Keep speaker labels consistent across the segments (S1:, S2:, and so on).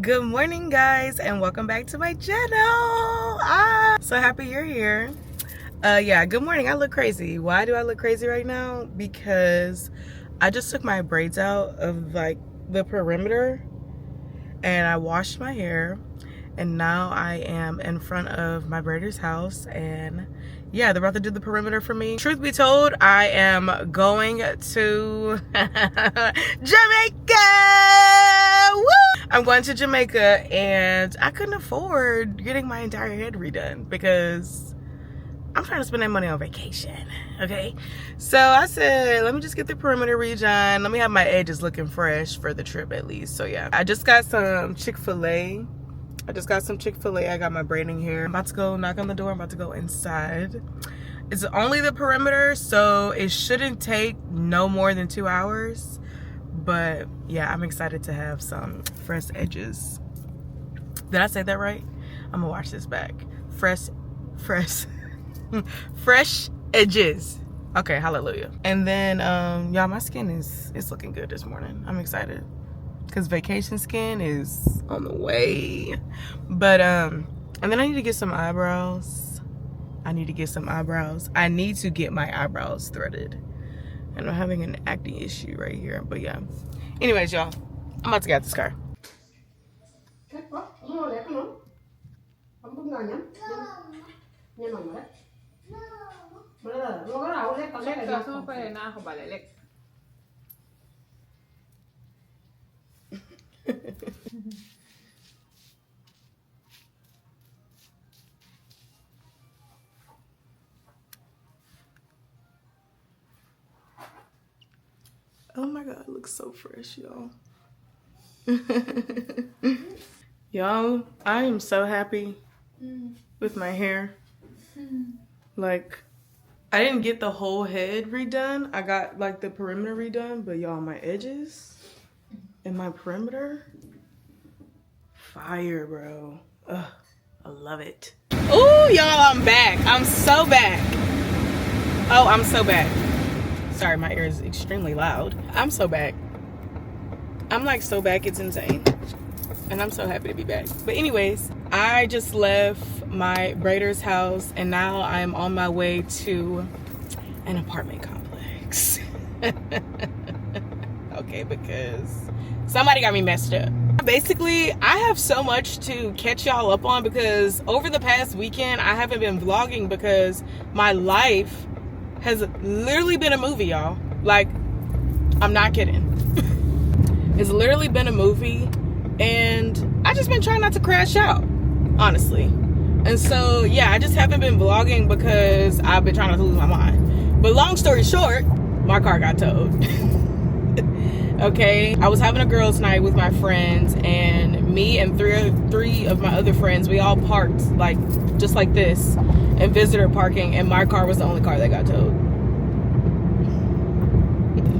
S1: Good morning, guys, and welcome back to my channel. So happy you're here. Yeah, good morning. I look crazy. Why do I look crazy right now? Because I just took my braids out of like the perimeter and I washed my hair, and now I am in front of my braider's house, and yeah, they're about to do the perimeter for me. Truth be told, I am going to Jamaica. Woo! I'm going to Jamaica, and I couldn't afford getting my entire head redone because I'm trying to spend that money on vacation, okay? So I said, let me just get the perimeter redone. Let me have my edges looking fresh for the trip at least. So yeah, I just got some Chick-fil-A. I got my braiding hair. I'm about to go knock on the door. I'm about to go inside. It's only the perimeter, so it shouldn't take no more than 2 hours. But yeah, I'm excited to have some fresh edges. Did I say that right? I'm gonna watch this back. Fresh edges. Okay, hallelujah. And then y'all, my skin is looking good this morning. I'm excited because vacation skin is on the way. But and then I need to get some eyebrows. I need to get my eyebrows threaded, and I'm having an acne issue right here. But yeah, anyways, y'all, I'm about to get out this car. Oh my god, it looks so fresh, y'all. Y'all, I am so happy with my hair. Like, I didn't get the whole head redone. I got like the perimeter redone, but y'all, my edges and my perimeter, fire, bro. Ugh, I love it. Oh, y'all, I'm back. I'm so back. Oh, I'm so back. Sorry, my ear is extremely loud. I'm so back. I'm like so back, it's insane. And I'm so happy to be back. But anyways, I just left my braider's house, and now I'm on my way to an apartment complex. Okay, because somebody got me messed up. Basically, I have so much to catch y'all up on because over the past weekend, I haven't been vlogging because my life has literally been a movie, y'all. Like, I'm not kidding. It's literally been a movie, and I just been trying not to crash out, honestly. And so yeah, I just haven't been vlogging because I've been trying not to lose my mind. But long story short, my car got towed. Okay, I was having a girls' night with my friends, and me and three of my other friends, we all parked like just like this in visitor parking, and my car was the only car that got towed.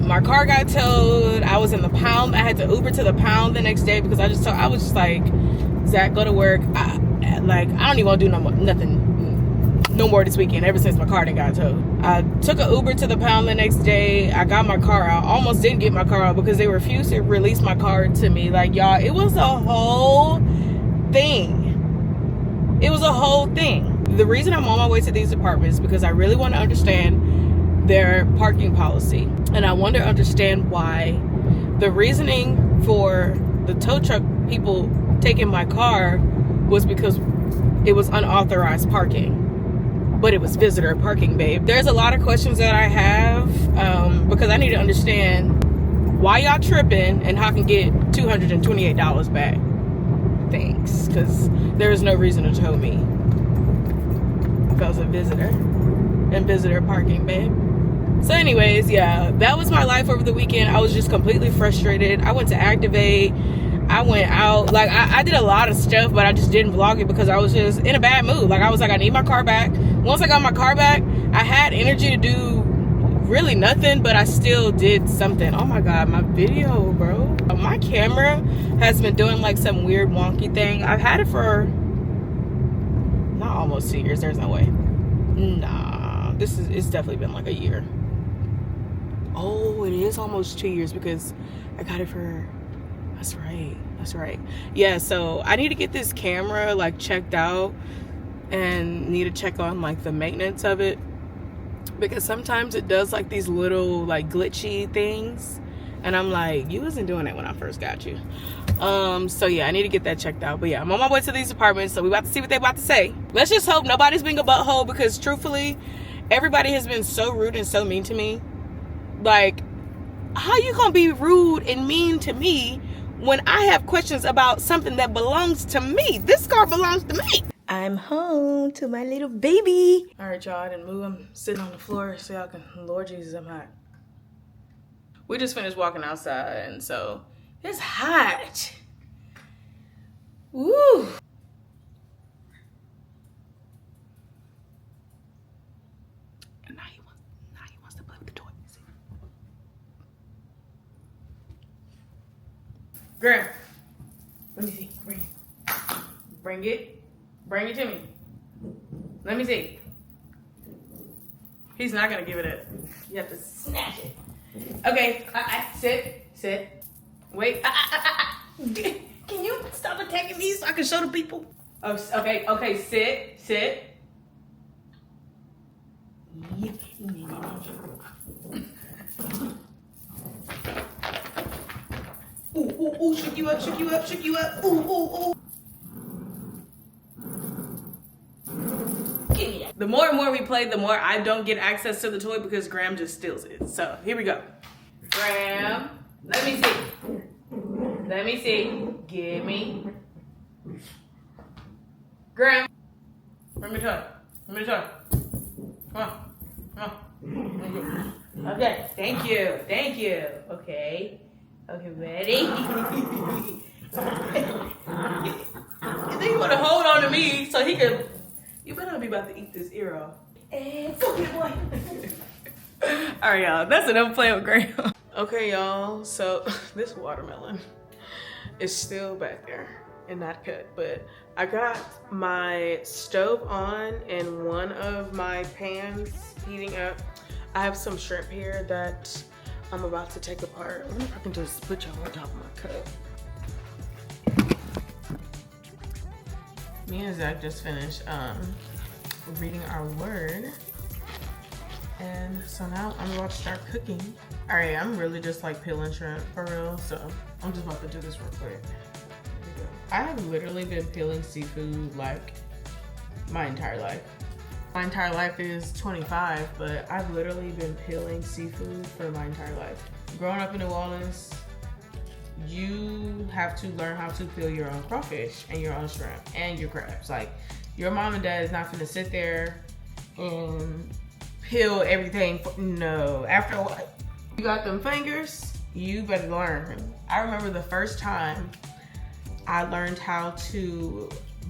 S1: My car got towed. I was in the pound. I had to Uber to the pound the next day because I was just like, Zach, go to work. I don't even want to do nothing no more this weekend ever since my car done got towed. I took an Uber to the pound the next day. I got my car out. Almost didn't get my car out because they refused to release my car to me. Like, y'all, it was a whole thing. It was a whole thing. The reason I'm on my way to these apartments is because I really want to understand their parking policy, and I want to understand why the reasoning for the tow truck people taking my car was because it was unauthorized parking, but it was visitor parking, babe. There's a lot of questions that I have because I need to understand why y'all tripping and how I can get $228 back. Thanks, because there's no reason to tow me because of visitor and visitor parking, babe. So anyways, yeah, that was my life over the weekend. I was just completely frustrated. I went to Activate. I went out. Like, I did a lot of stuff, but I just didn't vlog it because I was just in a bad mood. Like, I was like, I need my car back. Once I got my car back, I had energy to do really nothing, but I still did something. Oh my God, my video, bro. My camera has been doing like some weird wonky thing. I've had it for not almost 2 years. There's no way. Nah, it's definitely been like a year. Oh, it is almost 2 years because I got it for, that's right. That's right. Yeah, so I need to get this camera like checked out and need to check on like the maintenance of it, because sometimes it does like these little like glitchy things, and I'm like, you wasn't doing that when I first got you. So yeah, I need to get that checked out. But yeah, I'm on my way to these apartments, so we about to see what they about to say. Let's just hope nobody's being a butthole, because truthfully, everybody has been so rude and so mean to me. Like, how you gonna be rude and mean to me when I have questions about something that belongs to me? This car belongs to me. I'm home to my little baby. All right, y'all, I didn't move. I'm sitting on the floor so y'all can, Lord Jesus, I'm hot. We just finished walking outside, and so it's hot. Woo. And now he wants to play with the toy. Graham, let me see. Bring it. Bring it to me. Let me see. He's not gonna give it up. You have to snatch it. Okay, sit. Wait. Can you stop attacking me so I can show the people? Oh, okay, sit. Ooh, shook you up. Ooh. The more and more we play, the more I don't get access to the toy because Graham just steals it. So here we go. Graham, let me see. Give me. Graham, bring me the toy. Come on. Okay, thank you. Okay, ready? You think you want to hold on to me so he can... You better not be about to eat this ear off. And fuck it, boy. All right, y'all. That's enough playing with Graham. Okay, y'all. So this watermelon is still back there and not cut. But I got my stove on and one of my pans heating up. I have some shrimp here that I'm about to take apart. I wonder if I can just put y'all on top of my cup. Me and Zach just finished reading our word, and so now I'm about to start cooking. All right, I'm really just like peeling shrimp for real, so I'm just about to do this real quick. Here we go. I have literally been peeling seafood like my entire life. My entire life is 25, but I've literally been peeling seafood for my entire life. Growing up in New Orleans, you have to learn how to peel your own crawfish and your own shrimp and your crabs. Like, your mom and dad is not gonna sit there and peel everything. No, after a while, you got them fingers, you better learn. I remember the first time I learned how to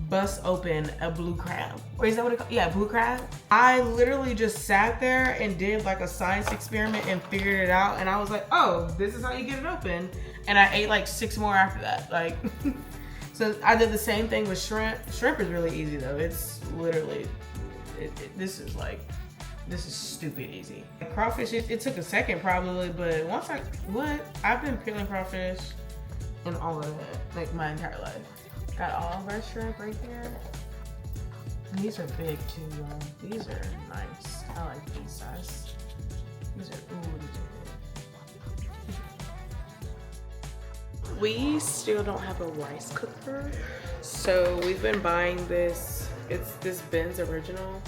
S1: bust open a blue crab. Or is that what it called? Yeah, blue crab. I literally just sat there and did like a science experiment and figured it out. And I was like, oh, this is how you get it open. And I ate like 6 more after that. Like, so I did the same thing with shrimp. Shrimp is really easy though. It's literally, this is stupid easy. Crawfish, it took a second probably, but once I've been peeling crawfish and all of that, like my entire life. Got all of our shrimp right there. And these are big too, y'all. These are nice. I like these size. These are big. We still don't have a rice cooker, so we've been buying this. It's this Ben's Original.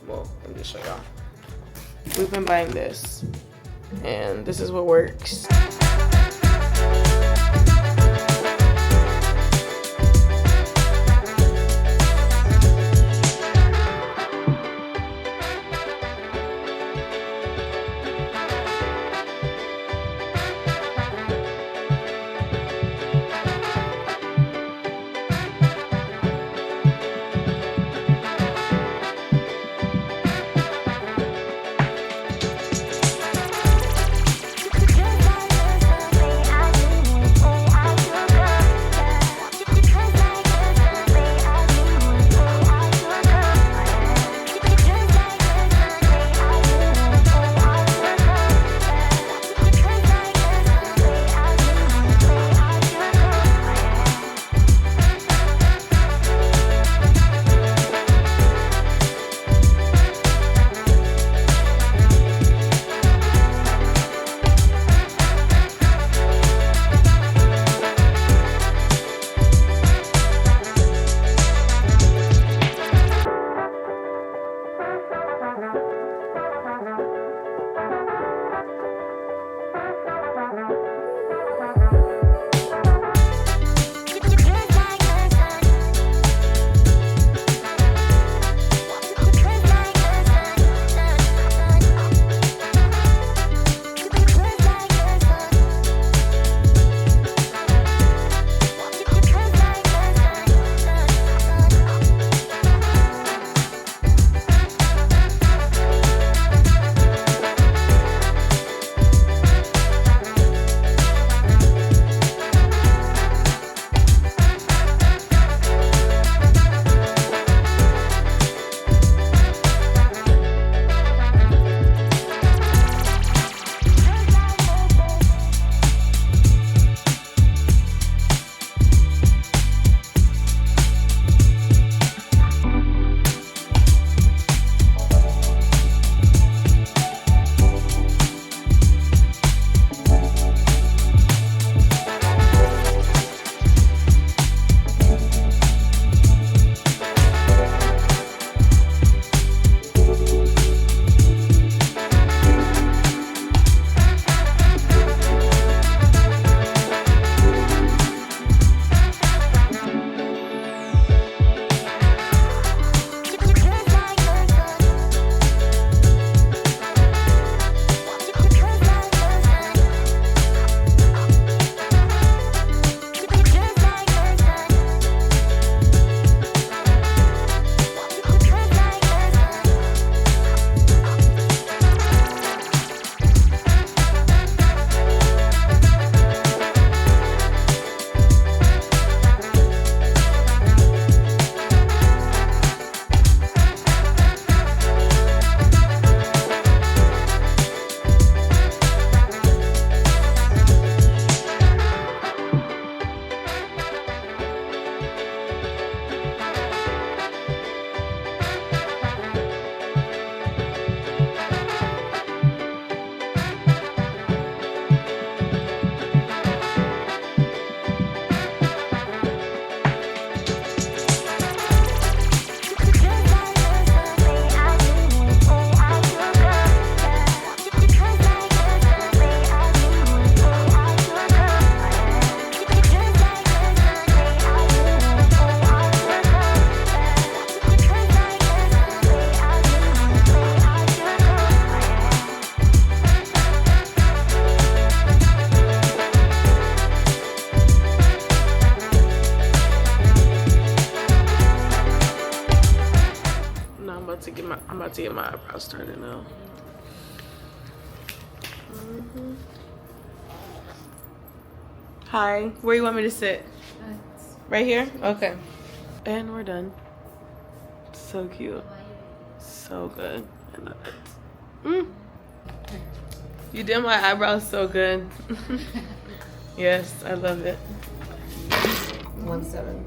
S1: Well, let me just show y'all. We've been buying this, and this is what works. I'm about to get my eyebrows started now. Hi, where you want me to sit? Right here? Okay. And we're done. So cute. So good. I love it. You did my eyebrows so good. Yes, I love it. 1-7.
S2: 7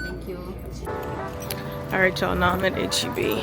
S2: Thank you.
S1: All right, y'all. Now I'm at HEB.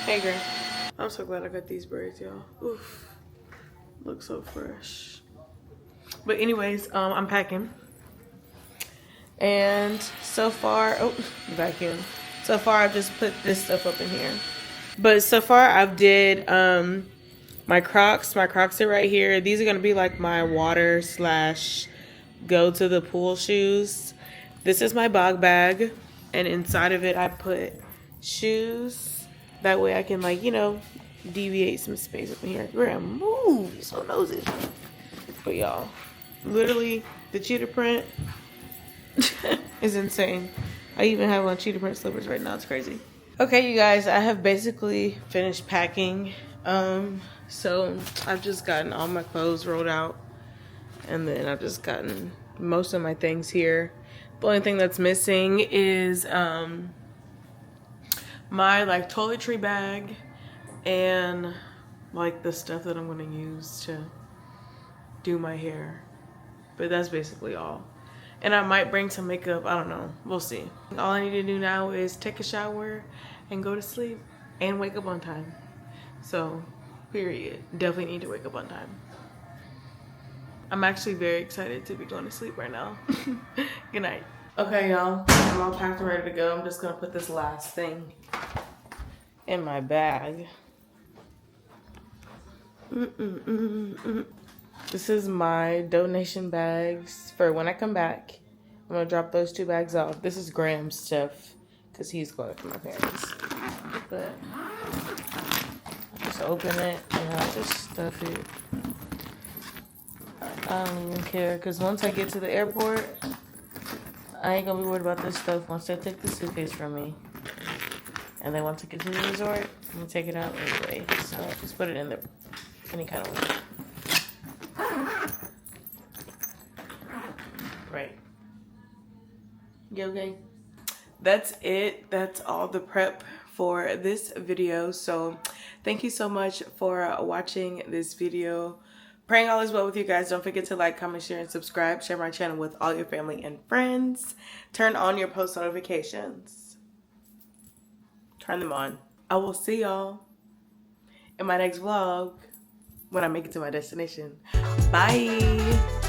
S1: Hey girl. I'm so glad I got these braids, y'all. Oof. Look so fresh. But anyways, I'm packing. And so far, vacuum. So far I've just put this stuff up in here. But so far I've did my Crocs. My Crocs are right here. These are gonna be like my water / go to the pool shoes. This is my bog bag. And inside of it I put shoes. That way I can, like, you know, deviate some space up in here. We're gonna move. You're so nosy. But y'all, literally, the cheetah print is insane. I even have on cheetah print slippers right now. It's crazy. Okay, you guys, I have basically finished packing. So I've just gotten all my clothes rolled out. And then I've just gotten most of my things here. The only thing that's missing is, my like toiletry bag and like the stuff that I'm gonna use to do my hair, but that's basically all. And I might bring some makeup, I don't know, we'll see. All I need to do now is take a shower and go to sleep and wake up on time. So period, definitely need to wake up on time. I'm actually very excited to be going to sleep right now. Good night. Okay, y'all, I'm all packed and ready to go. I'm just gonna put this last thing in my bag. This is my donation bags for when I come back. I'm gonna drop those 2 bags off. This is Graham's stuff because he's going to my parents. But just open it and I'll just stuff it. I don't even care because once I get to the airport, I ain't gonna be worried about this stuff once they take the suitcase from me. And then once I get to the resort, I'm gonna take it out anyway. So just put it in there any kind of way. Right. You okay? That's it. That's all the prep for this video. So thank you so much for watching this video. Praying all is well with you guys. Don't forget to like, comment, share, and subscribe. Share my channel with all your family and friends. Turn on your post notifications. Turn them on. I will see y'all in my next vlog when I make it to my destination. Bye.